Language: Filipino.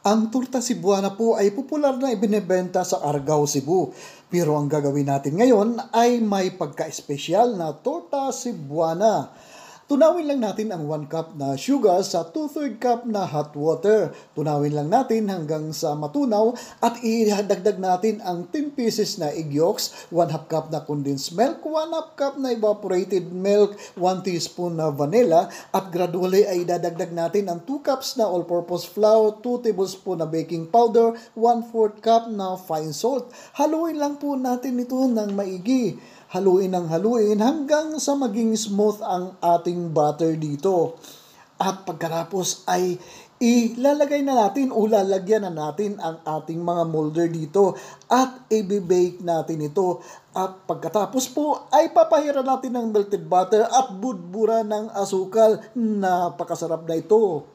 Ang torta Cebuana po ay popular na ibinebenta sa Argao, Cebu. Pero ang gagawin natin ngayon ay may pagka-espesyal na torta Cebuana. Tunawin lang natin ang 1 cup na sugar sa 2/3 cup na hot water. Tunawin lang natin hanggang sa matunaw at idagdag natin ang 10 pieces na egg yolks, 1/2 cup na condensed milk, 1/2 cup na evaporated milk, 1 teaspoon na vanilla at gradually ay idadagdag natin ang 2 cups na all-purpose flour, 2 tablespoon na baking powder, 1/4 cup na fine salt. Haluin lang po natin ito ng maigi. Haluin ng haluin hanggang sa maging smooth ang ating butter dito. At pagkatapos ay ilalagay na natin o lalagyan na natin ang ating mga molder dito at i-bake natin ito. At pagkatapos po ay papahiran natin ng melted butter at budbura ng asukal. Napakasarap na ito.